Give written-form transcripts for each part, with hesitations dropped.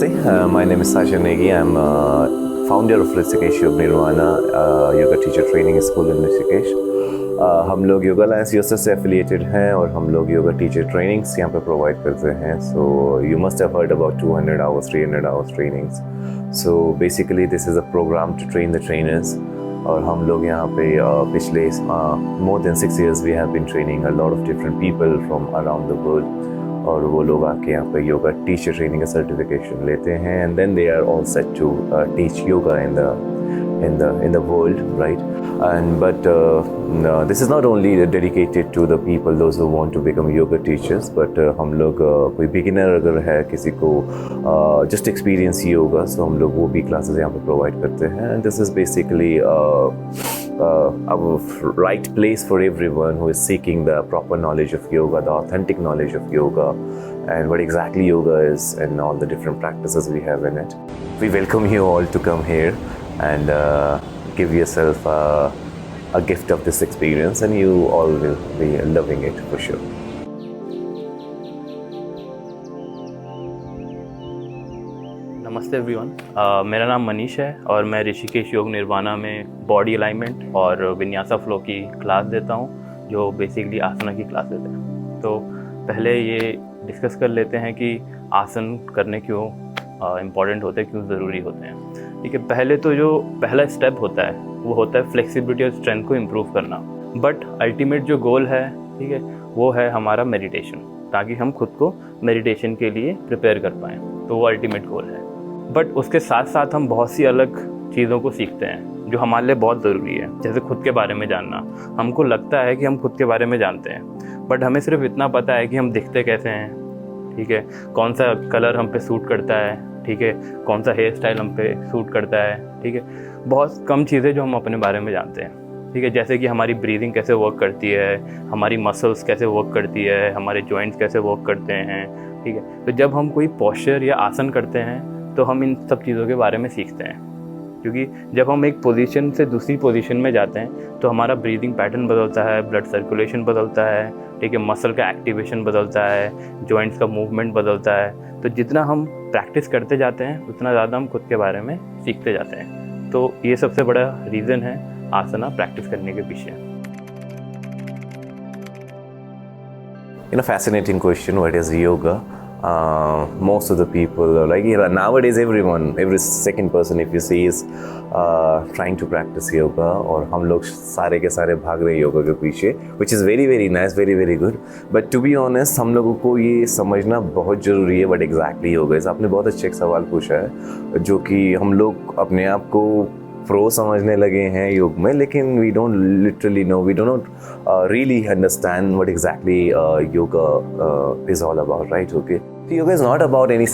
Namaste, my name is Sajjan Negi. I'm founder of Rishikesh Path of Nirvana yoga teacher training school in Rishikesh. हम लोग yoga alliance USA से affiliated हैं और हम लोग yoga teacher trainings यहाँ पे प्रोवाइड करते हैं. So you must have heard about 200 hours 300 hours trainings. So basically this is a program to train the trainers. और हम लोग यहाँ पे पिछले more than 6 years we have been training a lot of different people from around the world. और वो लोग आके यहाँ पे योगा टीचर ट्रेनिंग का सर्टिफिकेशन लेते हैं and then they are all set to teach yoga in the world, right? And but this is not only dedicated to the people those who want to become yoga teachers, but हम लोग कोई beginner अगर है किसी को just experience yoga, so हम लोग वो भी classes यहाँ पे provide करते हैं. And this is basically a right place for everyone who is seeking the proper knowledge of yoga, the authentic knowledge of yoga, and what exactly yoga is and all the different practices we have in it. We welcome you all to come here and give yourself a gift of this experience, and you all will be loving it for sure. नमस्ते everyone, मेरा नाम मनीष है और मैं ऋषिकेश योग निर्वाणा में body alignment और vinyasa flow की क्लास देता हूँ, जो बेसिकली आसना की क्लासेस है. तो पहले ये डिस्कस कर लेते हैं कि आसन करने क्यों इम्पॉर्टेंट होते हैं, क्यों ज़रूरी होते हैं. ठीक है, पहले तो जो पहला स्टेप होता है वो होता है फ्लेक्सिबिलिटी और स्ट्रेंथ को इम्प्रूव करना. बट अल्टीमेट जो गोल है, ठीक है, वो है हमारा मेडिटेशन, ताकि हम खुद को मेडिटेशन के लिए प्रिपेयर कर पाएँ. तो वो अल्टीमेट गोल है. बट उसके साथ साथ हम बहुत सी अलग चीज़ों को सीखते हैं जो हमारे लिए बहुत ज़रूरी है, जैसे खुद के बारे में जानना. हमको लगता है कि हम खुद के बारे में जानते हैं, बट हमें सिर्फ इतना पता है कि हम दिखते कैसे हैं, ठीक है, कौन सा कलर हम पे सूट करता है, ठीक है, कौन सा हेयर स्टाइल हम पे सूट करता है, ठीक है. बहुत कम चीज़ें जो हम अपने बारे में जानते हैं, ठीक है, जैसे कि हमारी ब्रीदिंग कैसे वर्क करती है, हमारी मसल्स कैसे वर्क करती है, हमारे जॉइंट्स कैसे वर्क करते हैं, ठीक है. तो जब हम कोई पोस्चर या आसन करते हैं तो हम इन सब चीज़ों के बारे में सीखते हैं, क्योंकि जब हम एक पोजीशन से दूसरी पोजीशन में जाते हैं तो हमारा ब्रीदिंग पैटर्न बदलता है, ब्लड सर्कुलेशन बदलता है, ठीक है, मसल का एक्टिवेशन बदलता है, जॉइंट्स का मूवमेंट बदलता है. तो जितना हम प्रैक्टिस करते जाते हैं उतना ज़्यादा हम खुद के बारे में सीखते जाते हैं. तो ये सबसे बड़ा रीज़न है आसना प्रैक्टिस करने के पीछे. Fascinating question. What is yoga? Most of the people are like, nowadays every second person if you see is trying to practice yoga, और हम लोग सारे के सारे भाग रहे हैं योगा के पीछे, which is very very nice, very very good. But to be honest, हम लोगों को ये समझना बहुत ज़रूरी है what exactly yoga is. आपने बहुत अच्छा एक सवाल पूछा है, जो कि हम लोग अपने आप को प्रो समझने लगे हैं योग में, लेकिन we don't literally know, we do not really understand what exactly yoga is all about, right? Okay, so yoga is not about any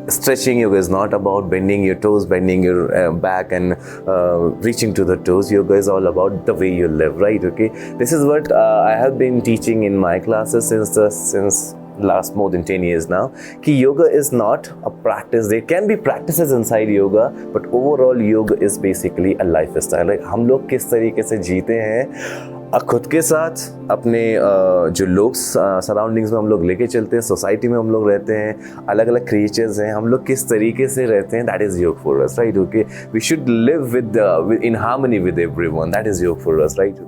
stretching. Yoga is not about bending your toes, bending your back and reaching to the toes. Yoga is all about the way you live, right? Okay, this is what I have been teaching in my classes since last more than 10 years now. Ki yoga is not a practice. There can be practices inside yoga, but overall yoga is basically a lifestyle. Like हम लोग किस तरीके से जीते हैं खुद के साथ, अपने जो लोग सराउंडिंग्स में हम लोग लेके चलते हैं, सोसाइटी में हम लोग रहते हैं, अलग अलग क्रिएचर्स हैं, हम लोग किस तरीके से रहते हैं, that is yoga for us, right? Okay, we should live within harmony with everyone, that is yoga for us, right?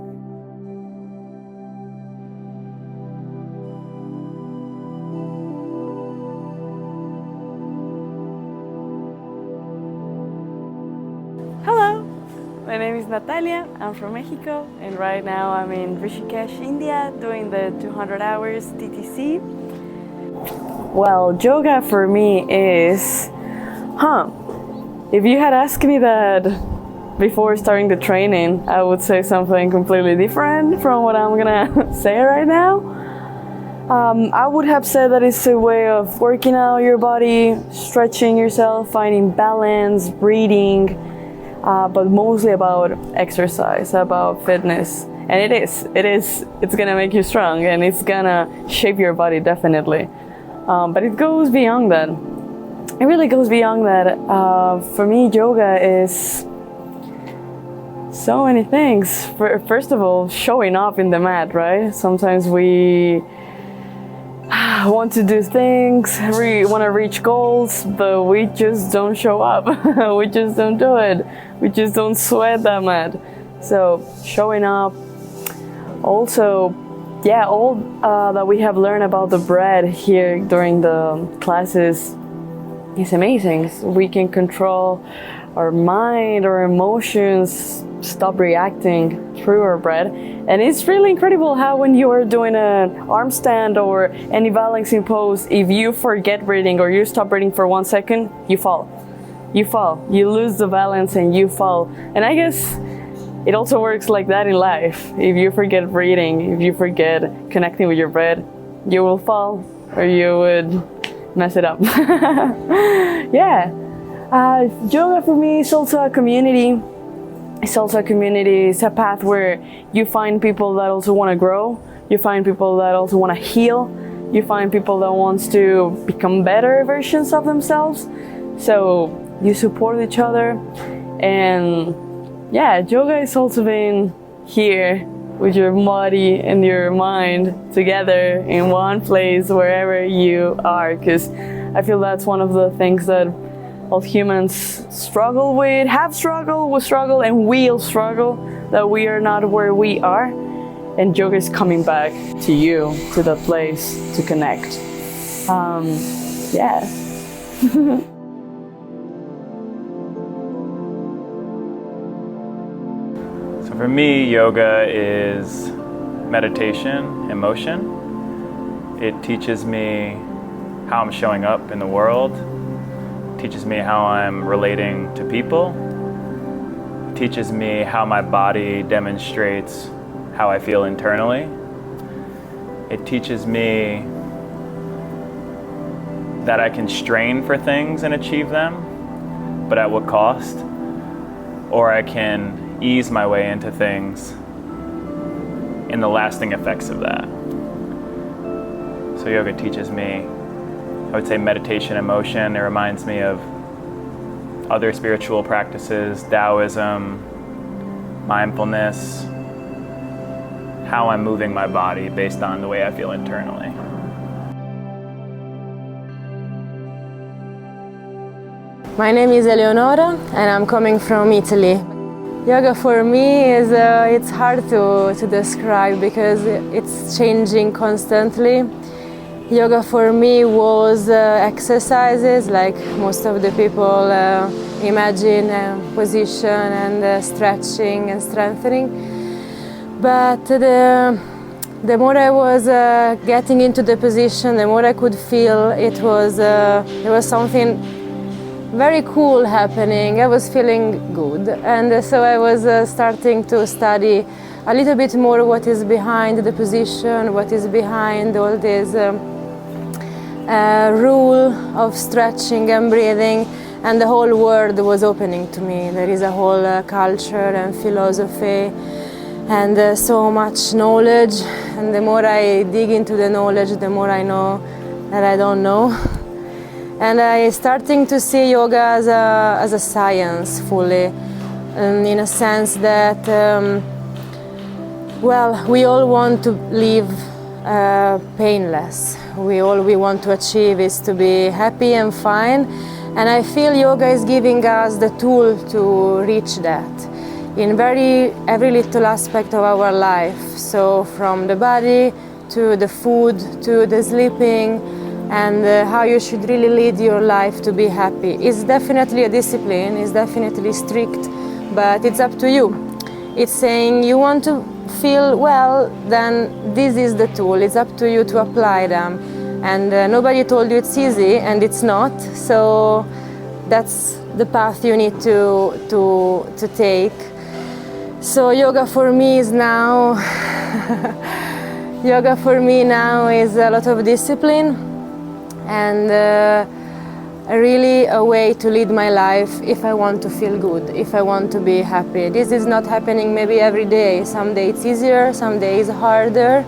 My name is Natalia, I'm from Mexico, and right now I'm in Rishikesh, India, doing the 200 hours TTC. Well, yoga for me is, if you had asked me that before starting the training, I would say something completely different from what I'm gonna say right now. I would have said that it's a way of working out your body, stretching yourself, finding balance, breathing, but mostly about exercise, about fitness. And it's gonna make you strong and it's gonna shape your body definitely. But it goes beyond that. It really goes beyond that. For me, yoga is so many things. First of all, showing up in the mat, right? Sometimes we want to do things, want to reach goals, but we just don't show up. We just don't do it. We just don't sweat that much. So showing up. Also, all that we have learned about the breath here during the classes is amazing. We can control our mind, our emotions, stop reacting through our breath. And it's really incredible how when you are doing an arm stand or any balancing pose, if you forget breathing or you stop breathing for 1 second, you fall. You fall. You lose the balance and you fall. And I guess it also works like that in life. If you forget breathing, if you forget connecting with your breath, you will fall or you would mess it up. Yoga for me is also a community. It's a path where you find people that also want to grow. You find people that also want to heal. You find people that wants to become better versions of themselves. So you support each other. And yoga is also being here with your body and your mind together in one place wherever you are. Because I feel that's one of the things that all humans struggle with, have struggled, will struggle, and will struggle, that we are not where we are. And yoga is coming back to you, to that place to connect. So for me, yoga is meditation, emotion. It teaches me how I'm showing up in the world. Teaches me how I'm relating to people. Teaches me how my body demonstrates how I feel internally. It teaches me that I can strain for things and achieve them, but at what cost? Or I can ease my way into things in the lasting effects of that. So yoga teaches me, I would say, meditation, emotion. It reminds me of other spiritual practices, Taoism, mindfulness, how I'm moving my body based on the way I feel internally. My name is Eleonora and I'm coming from Italy. Yoga for me is it's hard to describe because it's changing constantly. Yoga for me was exercises like most of the people imagine, position and stretching and strengthening. But the more I was getting into the position, the more I could feel it was there was something very cool happening. I was feeling good, and so I was starting to study a little bit more what is behind the position, what is behind all this rule of stretching and breathing, and the whole world was opening to me. There is a whole culture and philosophy and so much knowledge, and the more I dig into the knowledge, the more I know that I don't know. And I starting to see yoga as a science fully, in a sense that, we all want to live painless. All we want to achieve is to be happy and fine. And I feel yoga is giving us the tool to reach that in every little aspect of our life. So from the body to the food to the sleeping, and how you should really lead your life to be happy. It's definitely a discipline, it's definitely strict, but it's up to you. It's saying you want to feel well, then this is the tool. It's up to you to apply them. And nobody told you it's easy, and it's not. So that's the path you need to take. So yoga for me is now yoga for me now is a lot of discipline. And really a way to lead my life if I want to feel good, if I want to be happy. This is not happening maybe every day. Some days it's easier, some days harder,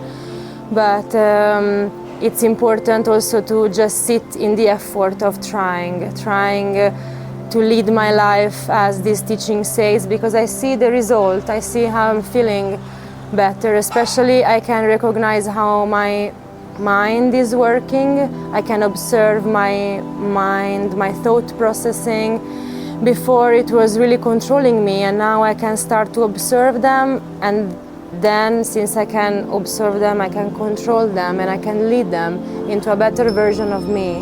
but it's important also to just sit in the effort of trying to lead my life as this teaching says, because I see the result, I see how I'm feeling better. Especially I can recognize how my mind is working. I can observe my mind, my thought processing. Before it was really controlling me, and now I can start to observe them, and then since I can observe them, I can control them and I can lead them into a better version of me.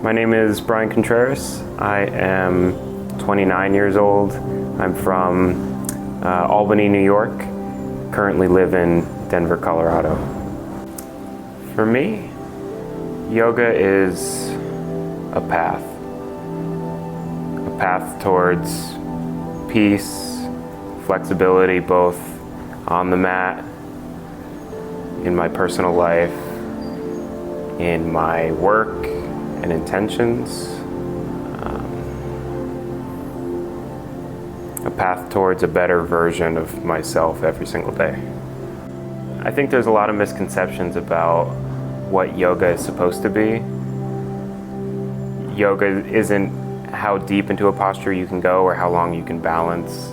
My name is Brian Contreras. I am 29 years old. I'm from Albany, New York. Currently live in Denver, Colorado. For me, yoga is a path towards peace, flexibility, both on the mat, in my personal life, in my work and intentions. A path towards a better version of myself every single day. I think there's a lot of misconceptions about what yoga is supposed to be. Yoga isn't how deep into a posture you can go or how long you can balance.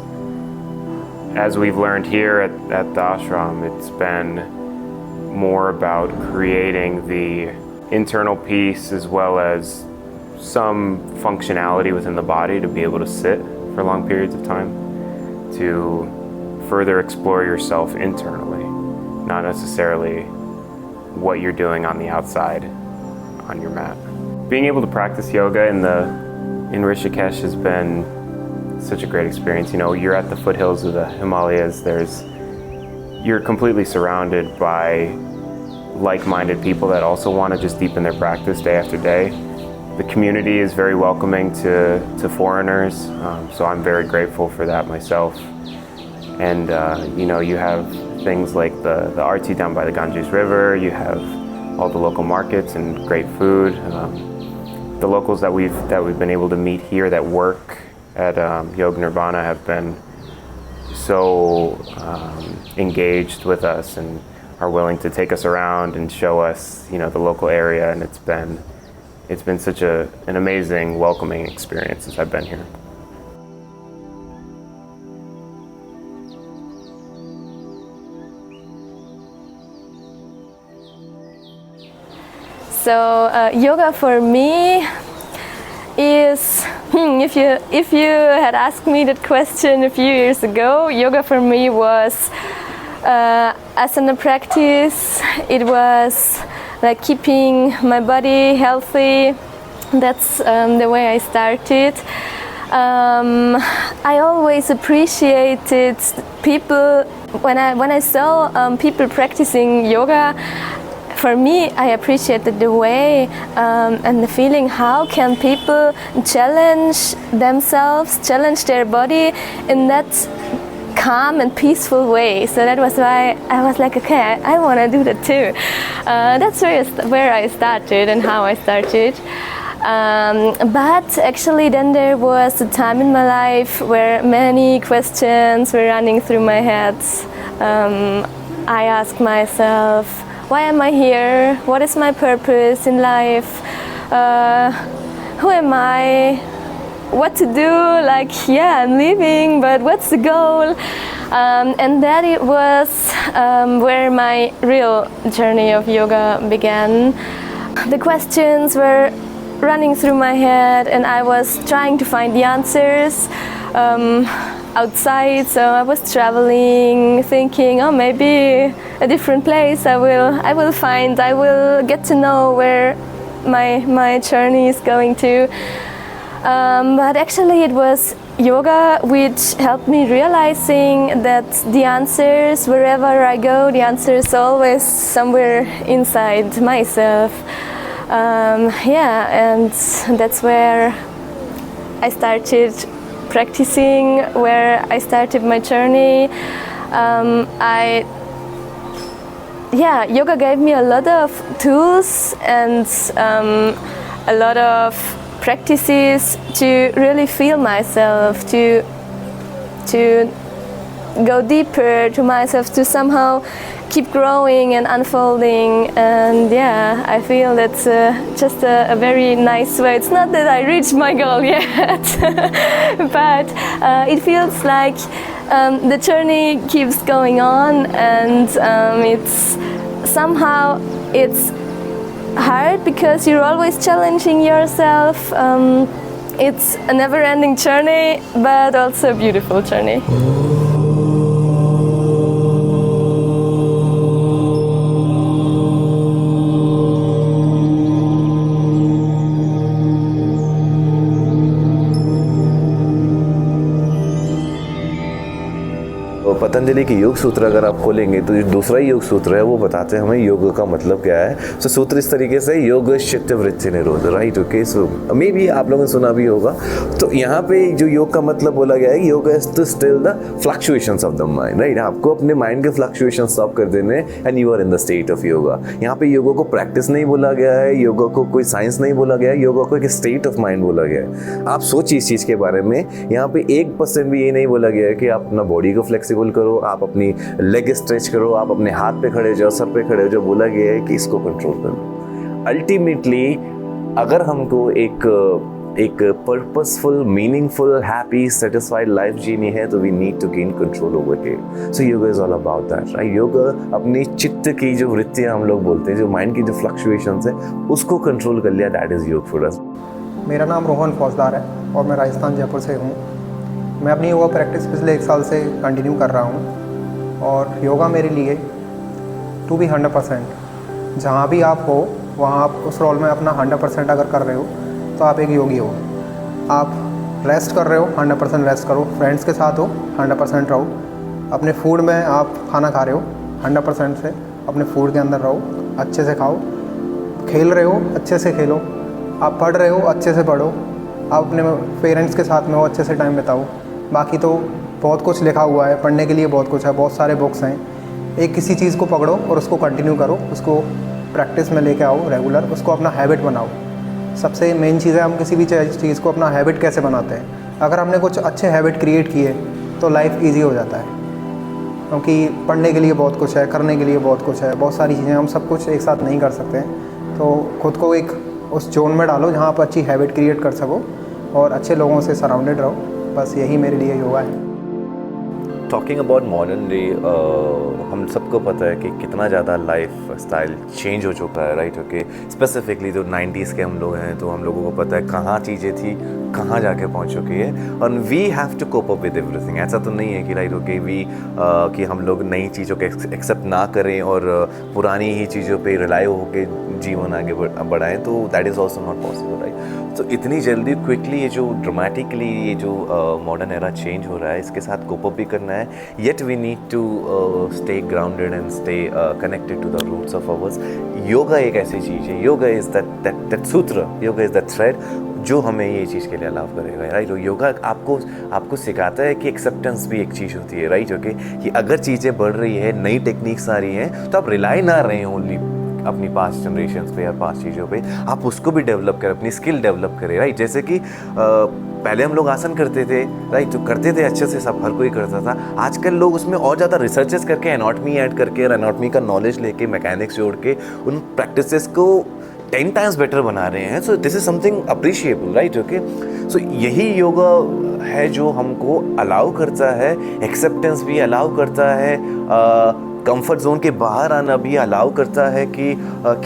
As we've learned here at the ashram, it's been more about creating the internal peace as well as some functionality within the body to be able to sit for long periods of time, to further explore yourself internally, not necessarily what you're doing on the outside on your mat. Being able to practice yoga in Rishikesh has been such a great experience. You know, you're at the foothills of the Himalayas. You're completely surrounded by like-minded people that also want to just deepen their practice day after day. The community is very welcoming to foreigners, so I'm very grateful for that myself. And you know, you have things like the arti down by the Ganges River. You have all the local markets and great food. The locals that we've been able to meet here that work at Yoga Nirvana have been so engaged with us and are willing to take us around and show us, you know, the local area, and it's been such an amazing, welcoming experience since I've been here. So yoga for me is, if you had asked me that question a few years ago, yoga for me was asana practice. It was like keeping my body healthy. That's the way I started. I always appreciated people when I saw people practicing yoga. For me, I appreciated the way and the feeling, how can people challenge themselves, challenge their body in that calm and peaceful way. So that was why I was like, okay, I want to do that too. That's where I started and how I started. But actually then there was a time in my life where many questions were running through my head. I asked myself, why am I here? What is my purpose in life? Who am I? What to do? Like, yeah, I'm leaving, but what's the goal? And that it was where my real journey of yoga began. The questions were running through my head and I was trying to find the answers outside, so I was traveling, thinking, oh, maybe a different place I will get to know where my journey is going to. But actually it was yoga which helped me realizing that the answers, wherever I go, the answer is always somewhere inside myself. And that's where I started practicing, where I started my journey. Yoga gave me a lot of tools and a lot of practices to really feel myself, to go deeper to myself, to somehow keep growing and unfolding. And yeah, I feel that's just a very nice way. It's not that I reached my goal yet, but it feels like the journey keeps going on, and it's hard because you're always challenging yourself. It's a never-ending journey, but also a beautiful journey. Patanjali के योग सूत्र अगर आप खोलेंगे तो जो दूसरा योग सूत्र है वो बताते हैं हमें योग का मतलब क्या है। सो सूत्र इस तरीके से योग चित्त वृत्ति निरोध, right, okay. So may be आप लोगों ने सुना भी होगा। तो यहाँ पे जो योग का मतलब बोला गया है, yoga is to still the fluctuations of the mind, right. आपको अपने माइंड के फ्लक्चुएशन स्टॉप कर देने and you are in the state of yoga. यहाँ पे योगा को प्रैक्टिस नहीं बोला गया है, योगा को कोई साइंस नहीं बोला गया है, योगा को एक स्टेट ऑफ माइंड बोला गया है। आप सोचिए इस चीज़ के बारे में। यहाँ पे 1% भी ये नहीं बोला गया है कि आप अपना बॉडी को फ्लेक्सिबल करो, आप अपनी लेग स्ट्रेच करो, आप अपने हाथ पे खड़े हो जाओ, सर पे खड़े हो जाओ। बोला गया है कि इसको कंट्रोल करो। अल्टीमेटली अगर हमको एक purposeful, meaningful, happy, satisfied life जीनी है तो we need to gain control over it. So yoga is all about that, right. Yoga अपनी चित्त की जो वृत्तियाँ हम लोग बोलते हैं, जो माइंड की जो फ्लक्चुएशंस है, उसको कंट्रोल कर लिया, दैट इज योग फॉर अस। मेरा नाम रोहन फौजदार है और मैं राजस्थान जयपुर से हूँ। मैं अपनी योगा प्रैक्टिस पिछले 1 साल से कंटिन्यू कर रहा हूँ और योगा मेरे लिए टू बी 100%, जहाँ भी आप हो वहाँ आप उस रोल में अपना 100% अगर कर रहे हो तो आप एक योगी हो। आप रेस्ट कर रहे हो, 100% रेस्ट करो। फ्रेंड्स के साथ हो, 100% रहो। अपने फूड में आप खाना खा रहे हो, 100% से अपने फूड के अंदर रहो, अच्छे से खाओ। खेल रहे हो, अच्छे से खेलो। आप पढ़ रहे हो, अच्छे से पढ़ो। आप अपने पेरेंट्स के साथ में हो, अच्छे से टाइम बिताओ। बाकी तो बहुत कुछ लिखा हुआ है, पढ़ने के लिए बहुत कुछ है, बहुत सारे बुक्स हैं। एक किसी चीज़ को पकड़ो और उसको कंटिन्यू करो, उसको प्रैक्टिस में लेके आओ रेगुलर, उसको अपना हैबिट बनाओ। सबसे मेन चीज़ है हम किसी भी चीज़ को अपना हैबिट कैसे बनाते हैं। अगर हमने कुछ अच्छे हैबिट क्रिएट किए तो लाइफ ईजी हो जाता है, क्योंकि पढ़ने के लिए बहुत कुछ है, करने के लिए बहुत कुछ है, बहुत सारी चीज़ें, हम सब कुछ एक साथ नहीं कर सकते हैं। तो खुद को एक उस जोन में डालो जहाँ आप अच्छी हैबिट क्रिएट कर सको और अच्छे लोगों से सराउंडेड रहो। बस यही मेरे लिए योगा है। टॉकिंग अबाउट मॉडर्न डे, हम सबको पता है कि कितना ज़्यादा लाइफ स्टाइल चेंज हो चुका है, राइट, ओके। स्पेसिफिकली जो 90s के हम लोग हैं तो हम लोगों को पता है कहाँ चीज़ें थी, कहाँ जाके पहुँच चुकी है, और we have to cope up with everything. ऐसा तो नहीं है कि राइट, ओके, कि हम लोग नई चीज़ों को एक्सेप्ट ना करें और पुरानी ही चीज़ों पे रिलाई होकर जीवन आगे बढ़ाएं, तो that is also not possible, right. तो इतनी जल्दी क्विकली ये जो ड्रामेटिकली ये जो मॉडर्न एरा चेंज हो रहा है, इसके साथ कोप अप भी करना है, yet we need to stay grounded and stay connected to the roots of ours. Yoga एक ऐसी चीज़ है, योगा इज़ दैट सूत्र, योगा इज़ दैट थ्रेड जो हमें ये चीज़ के लिए अलाउ करेगा, राइट। योगा आपको सिखाता है कि एक्सेप्टेंस भी एक चीज़ होती है, राइट, ओके, कि अगर चीज़ें बढ़ रही है, नई टेक्निक्स आ रही हैं, तो आप रिलाई ना रहें ओनली अपनी पास्ट जनरेशन्स पे या पास्ट चीज़ों पे, आप उसको भी डेवलप करें, अपनी स्किल डेवलप करें, राइट। जैसे कि पहले हम लोग आसन करते थे, राइट, तो करते थे अच्छे से, सब हर कोई करता था। आजकल लोग उसमें और ज़्यादा रिसर्चेस करके, एनाटॉमी ऐड करके और एनाटॉमी का नॉलेज लेके, मैकेनिक्स जोड़ के उन प्रैक्टिसेस को 10 टाइम्स बेटर बना रहे हैं। So this is something appreciable, right, okay. So यही योगा है जो हमको अलाउ करता है, एक्सेप्टेंस भी अलाउ करता है, कंफर्ट जोन के बाहर आना भी अलाउ करता है कि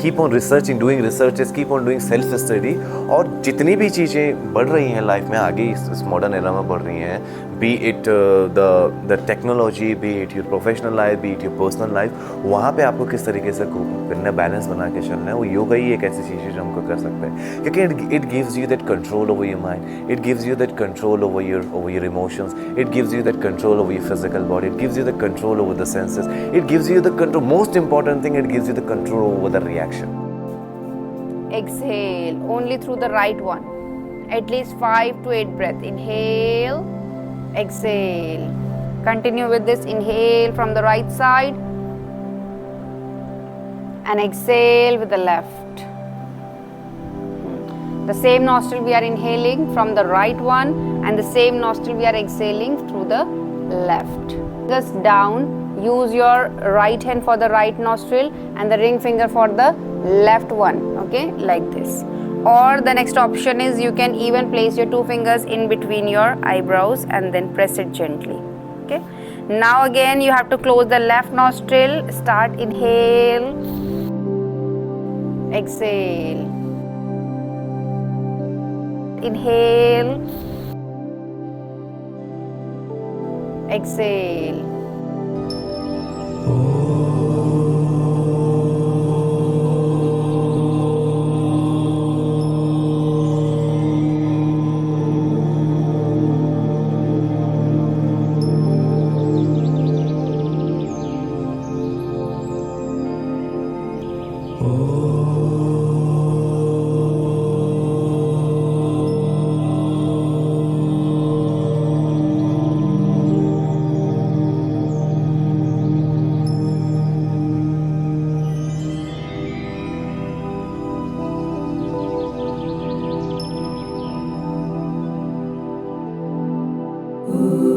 keep on researching, doing researches, keep on doing self study. और जितनी भी चीज़ें बढ़ रही हैं लाइफ में आगे, इस मॉडर्न एरा में बढ़ रही हैं, B it the technology, B it your professional life, B it your personal life, वहाँ पे आपको किस तरीके से करना, बैलेंस बना के चलना है, वो योगा ही एक ऐसी चीज़ है जो हमको कर सकते हैं। क्योंकि it gives you that control over your mind, it gives you that control over your emotions, it gives you that control over your physical body, it gives you that control over the senses, it gives you the control, most important thing, it gives you the control over the reaction. Exhale only through the right one, at least 5 to 8 breath. Inhale, exhale, continue with this. Inhale from the right side and exhale with the left. The same nostril we are inhaling from the right one, and the same nostril we are exhaling through the left. Just down. Use your right hand for the right nostril and the ring finger for the left one, okay, like this. Or the next option is you can even place your 2 fingers in between your eyebrows and then press it gently. Okay. Now again you have to close the left nostril. Start inhale, exhale, inhale, exhale. Ooh.